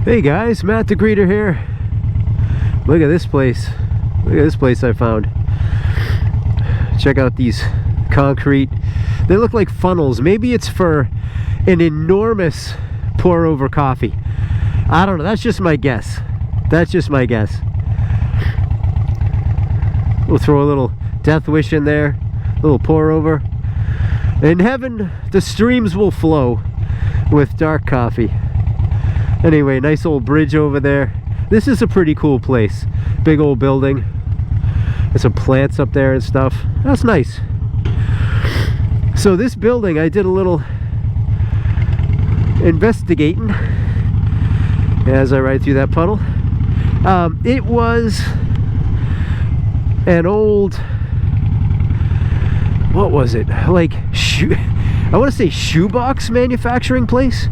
Hey guys, Matt the Greeter here. Look at this place. Look at this place I found. Check out these concrete. They look like funnels. Maybe it's for an enormous pour over coffee. I don't know. That's just my guess. That's just my guess. We'll throw a little death wish in there. A little pour over. In heaven, the streams will flow with dark coffee. Anyway, nice old bridge over there. This is a pretty cool place. Big old building. There's some plants up there and stuff. That's nice. So this building, I did a little investigating as I ride through that puddle. It was an old, what was it? Like, I want to say shoebox manufacturing place.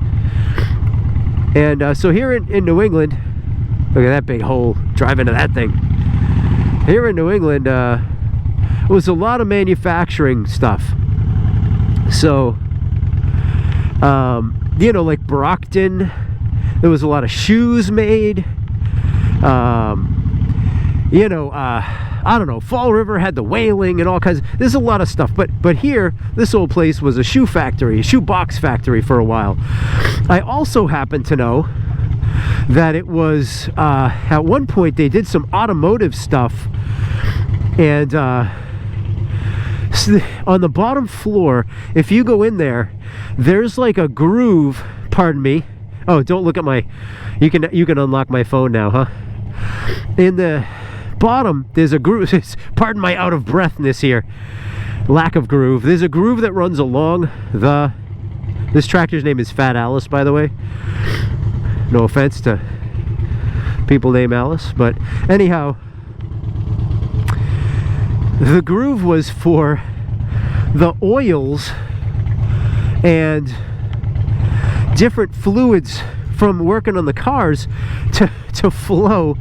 And so here in New England, look at that big hole, drive into that thing. Here in New England, it was a lot of manufacturing stuff. So, you know, like Brockton, there was a lot of shoes made. You know, I don't know, Fall River had the whaling and all kinds of, there's a lot of stuff. But here, this old place was a shoe factory, a shoe box factory for a while. I also happen to know that it was, at one point they did some automotive stuff. And so on the bottom floor, if you go in there, there's like a groove, pardon me. Oh, don't look at my, you can unlock my phone now, huh? In the bottom, there's a groove. Pardon my out of breathness here, lack of groove. There's a groove that runs along the, this tractor's name is Fat Alice, by the way. No offense to people named Alice, but anyhow, the groove was for the oils and different fluids from working on the cars to flow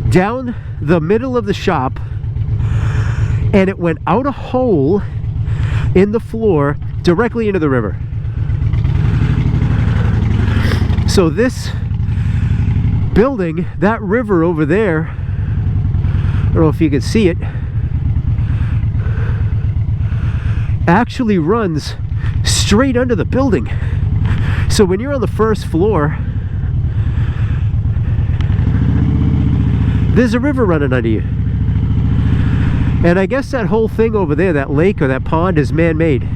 down the middle of the shop, and it went out a hole in the floor directly into the river. So this building, that river over there, I don't know if you can see it, actually runs straight under the building. So when you're on the first floor, there's a river running under you. And I guess that whole thing over there, that lake or that pond, is man-made.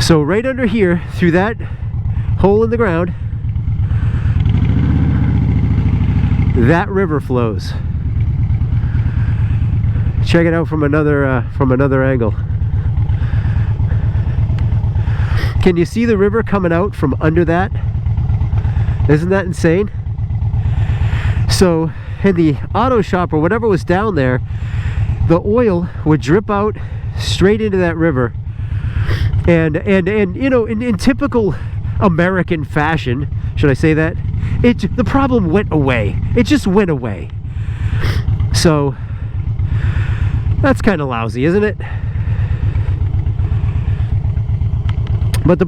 So right under here, through that hole in the ground, that river flows. Check it out from another angle. Can you see the river coming out from under that? Isn't that insane? So in the auto shop or whatever was down there, the oil would drip out straight into that river. And you know, in typical American fashion, should I say that? The problem went away. It just went away. So that's kind of lousy, isn't it? But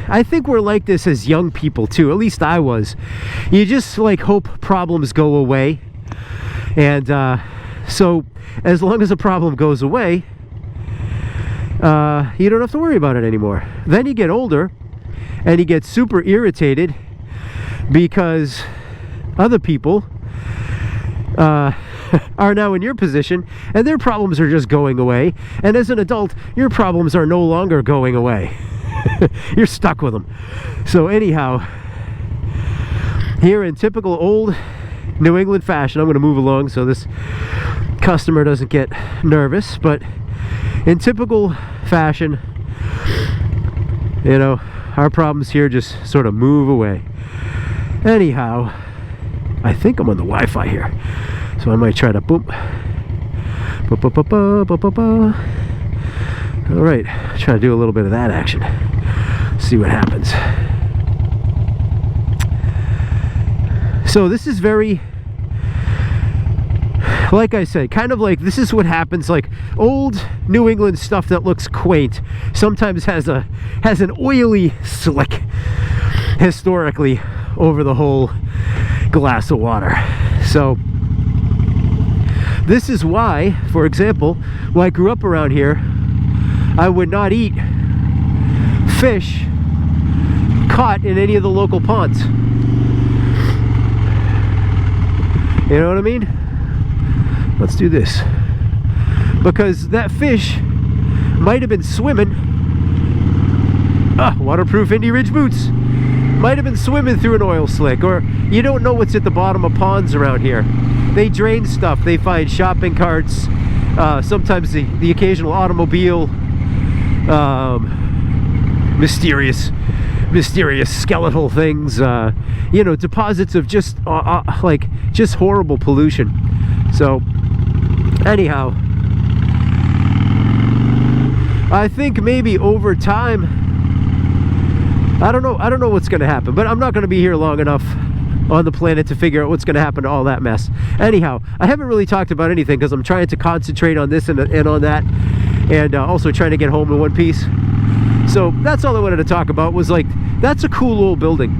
I think we're like this as young people too. At least I was. You just like hope problems go away. And so as long as a problem goes away, you don't have to worry about it anymore. Then you get older and you get super irritated because other people are now in your position and their problems are just going away. And as an adult, your problems are no longer going away. You're stuck with them. So anyhow, here in typical old New England fashion, I'm going to move along so this customer doesn't get nervous, but in typical fashion, you know, our problems here just sort of move away. Anyhow, I think I'm on the Wi-Fi here, so I might try to boom. All right, try to do a little bit of that action. See what happens. So this is very like I said, kind of like this is what happens. Like old New England stuff that looks quaint sometimes has an oily slick historically over the whole glass of water. So this is why, for example, when I grew up around here, I would not eat fish caught in any of the local ponds. You know what I mean? Let's do this. Because that fish might have been swimming. Waterproof Indy Ridge boots. Might have been swimming through an oil slick. Or you don't know what's at the bottom of ponds around here. They drain stuff. They find shopping carts. Sometimes the occasional automobile. Mysterious skeletal things, you know, deposits of just like just horrible pollution. So anyhow, I think maybe over time, I don't know what's going to happen, but I'm not going to be here long enough on the planet to figure out what's going to happen to all that mess. Anyhow, I haven't really talked about anything because I'm trying to concentrate on this and on that, and also trying to get home in one piece. So that's all I wanted to talk about, was like, that's a cool old building.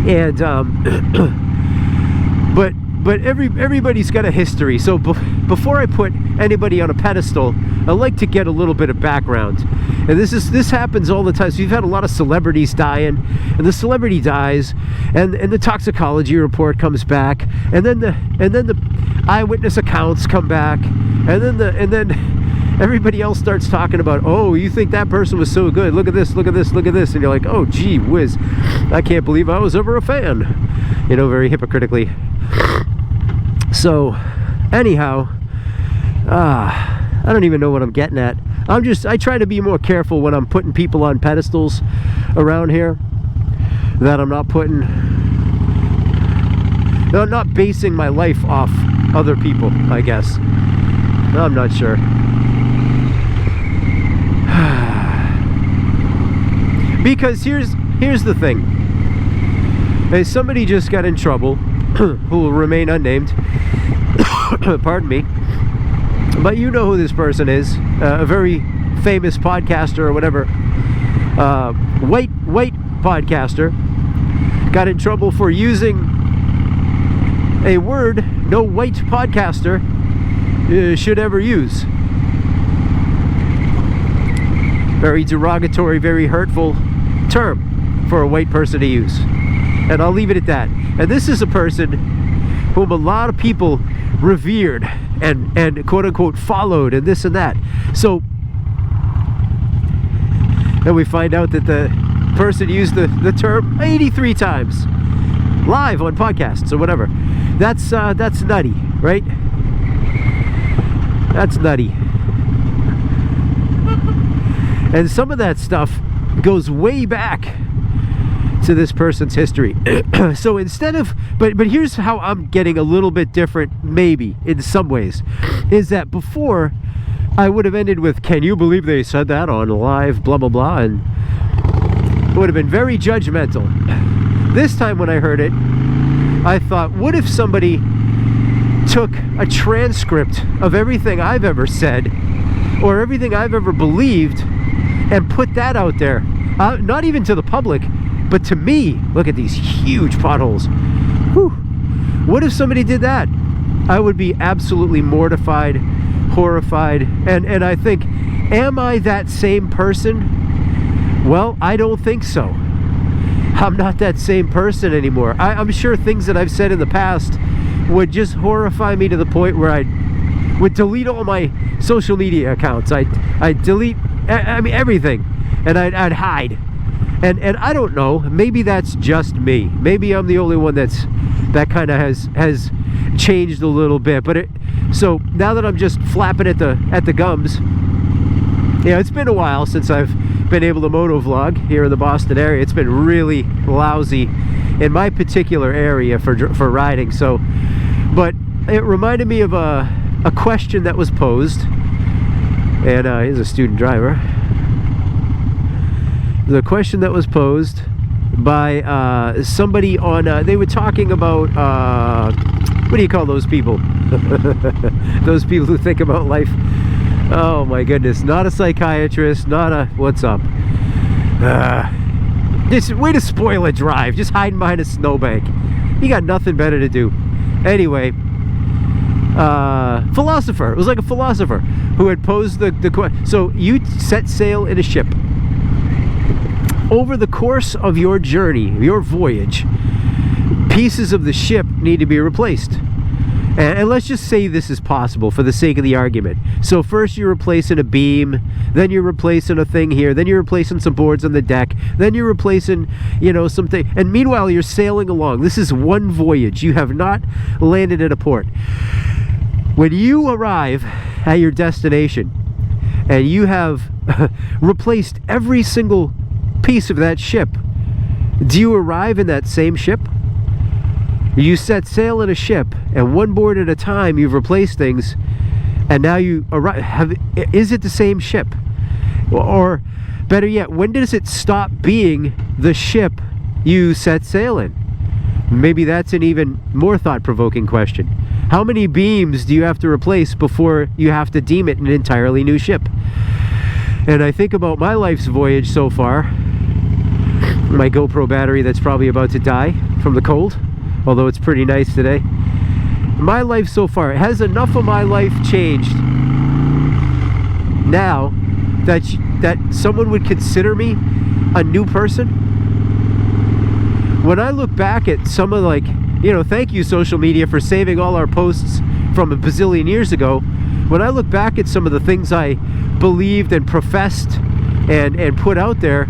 And but everybody's got a history. So before I put anybody on a pedestal, I like to get a little bit of background. And this happens all the time. So you've had a lot of celebrities dying, and the celebrity dies, and the toxicology report comes back, and then the eyewitness accounts come back, and then everybody else starts talking about, oh, you think that person was so good, look at this, look at this, look at this, and you're like, oh gee whiz, I can't believe I was ever a fan, you know, very hypocritically. So anyhow, I don't even know what I'm getting at. I try to be more careful when I'm putting people on pedestals around here, that I'm not not basing my life off other people, I guess. I'm not sure. Because here's the thing. Hey, somebody just got in trouble, who will remain unnamed. Pardon me. But you know who this person is. A very famous podcaster or whatever. White podcaster. Got in trouble for using a word no white podcaster should ever use. Very derogatory, very hurtful term for a white person to use. And I'll leave it at that. And this is a person whom a lot of people revered and quote-unquote followed and this and that. So then we find out that the person used the term 83 times live on podcasts or whatever. That's nutty, right? That's nutty. And some of that stuff goes way back to this person's history. So instead of, but here's how I'm getting a little bit different, maybe in some ways, is that before I would have ended with, can you believe they said that on live blah blah blah, and it would have been very judgmental. This time when I heard it, I thought, what if somebody took a transcript of everything I've ever said or everything I've ever believed and put that out there, not even to the public, but to me. Look at these huge potholes. Whew. What if somebody did that? I would be absolutely mortified, horrified, and I think, am I that same person? Well, I don't think so. I'm not that same person anymore. I'm sure things that I've said in the past would just horrify me to the point where I would delete all my social media accounts. I'd delete, I mean, everything, and I'd hide. And I don't know, maybe that's just me. Maybe I'm the only one that kind of has changed a little bit. But so now that I'm just flapping at the gums, yeah, it's been a while since I've been able to moto vlog here in the Boston area. It's been really lousy in my particular area for riding. So, but it reminded me of a question that was posed, and here's a student driver. The question that was posed by somebody on, they were talking about what do you call those people? Those people who think about life. Oh my goodness, not a psychiatrist, not a, what's up? This way to spoil a drive, just hiding behind a snowbank. You got nothing better to do. Anyway, philosopher, it was like a philosopher who had posed the question. So you set sail in a ship. Over the course of your journey, your voyage, pieces of the ship need to be replaced. And let's just say this is possible for the sake of the argument. So first you're replacing a beam, then you're replacing a thing here, then you're replacing some boards on the deck, then you're replacing, you know, something. And meanwhile, you're sailing along. This is one voyage. You have not landed at a port. When you arrive at your destination and you have replaced every single piece of that ship, do you arrive in that same ship? You set sail in a ship, and one board at a time you've replaced things, and now you arrive. Is it the same ship? Or better yet, when does it stop being the ship you set sail in? Maybe that's an even more thought-provoking question. How many beams do you have to replace before you have to deem it an entirely new ship? And I think about my life's voyage so far, my GoPro battery that's probably about to die from the cold, although it's pretty nice today. My life so far, has enough of my life changed now that someone would consider me a new person? When I look back at some of, like, you know, thank you social media for saving all our posts from a bazillion years ago. When I look back at some of the things I believed and professed and put out there,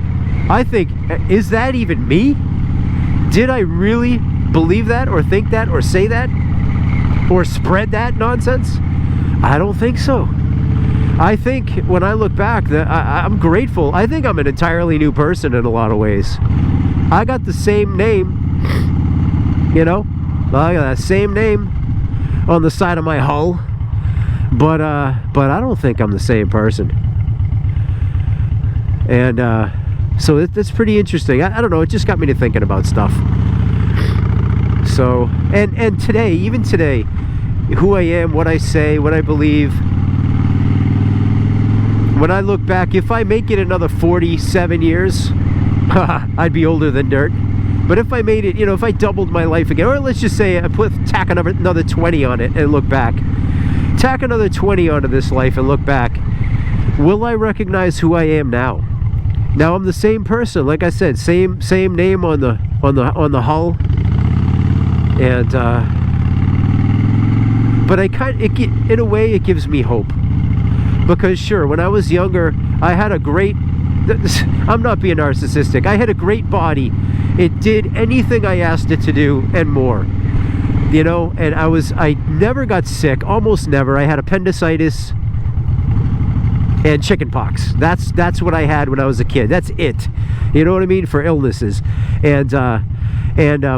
I think, is that even me? Did I really believe that or think that or say that or spread that nonsense? I don't think so. I think when I look back that I'm grateful. I think I'm an entirely new person in a lot of ways. I got the same name, you know, I got that same name on the side of my hull, but I don't think I'm the same person. And so that's pretty interesting. I don't know, it just got me to thinking about stuff. So, and today, even today, who I am, what I say, what I believe, when I look back, if I make it another 47 years, I'd be older than dirt. But if I made it, you know, if I doubled my life again, or let's just say I tack another 20 on it and look back, tack another 20 onto this life and look back, will I recognize who I am now? Now I'm the same person, like I said, same name on the hull, and but in a way it gives me hope, because sure, when I was younger, I had a great, I'm not being narcissistic, I had a great body. It did anything I asked it to do and more, you know, and I never got sick, almost never. I had appendicitis and chicken pox. That's what I had when I was a kid. That's it, you know what I mean, for illnesses. And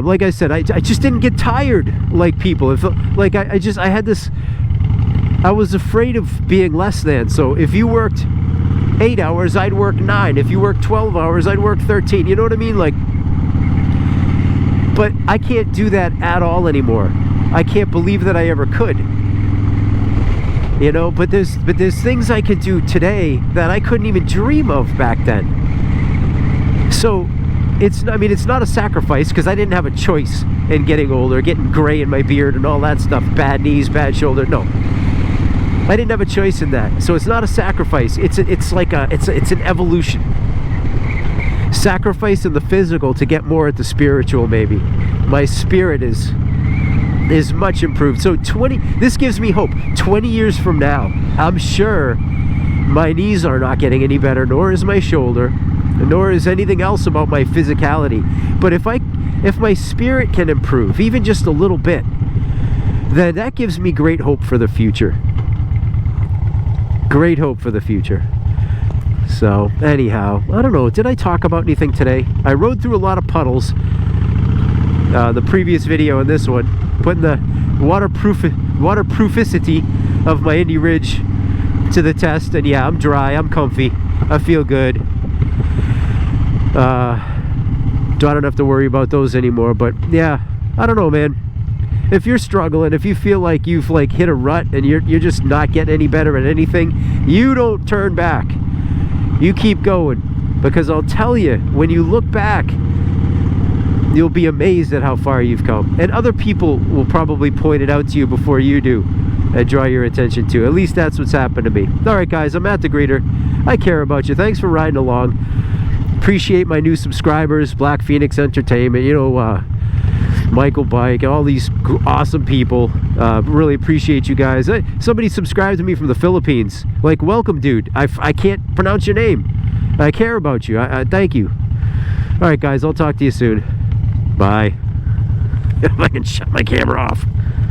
like I said, I just didn't get tired like people. It felt like I had this, I was afraid of being less than. So if you worked 8 hours, I'd work 9. If you worked 12 hours, I'd work 13. You know what I mean? Like, but I can't do that at all anymore. I can't believe that I ever could. You know, but there's things I could do today that I couldn't even dream of back then. So it's not a sacrifice, because I didn't have a choice in getting older, getting gray in my beard and all that stuff, bad knees, bad shoulder. No, I didn't have a choice in that. So it's not a sacrifice. It's an evolution. Sacrifice in the physical to get more at the spiritual. Maybe my spirit is much improved. So this gives me hope. 20 years from now, I'm sure my knees are not getting any better, nor is my shoulder, nor is anything else about my physicality. But if my spirit can improve even just a little bit, then that gives me great hope for the future. Great hope for the future. So anyhow, I don't know, did I talk about anything today? I rode through a lot of puddles, the previous video and this one, putting the waterprooficity of my Indy Ridge to the test. And yeah, I'm dry, I'm comfy, I feel good. I don't have to worry about those anymore. But yeah, I don't know, man. if you're struggling, if you feel like you've like hit a rut and you're just not getting any better at anything, you don't turn back. You keep going, because I'll tell you, when you look back, you'll be amazed at how far you've come. And other people will probably point it out to you before you do and draw your attention to. At least that's what's happened to me. Alright guys, I'm Matt the Greeter. I care about you. Thanks for riding along. Appreciate my new subscribers, Black Phoenix Entertainment, you know, Michael Bike, all these awesome people. Really appreciate you guys. Somebody subscribed to me from the Philippines. Like, welcome, dude. I can't pronounce your name. I care about you. I thank you. Alright guys, I'll talk to you soon. Bye. If I can shut my camera off.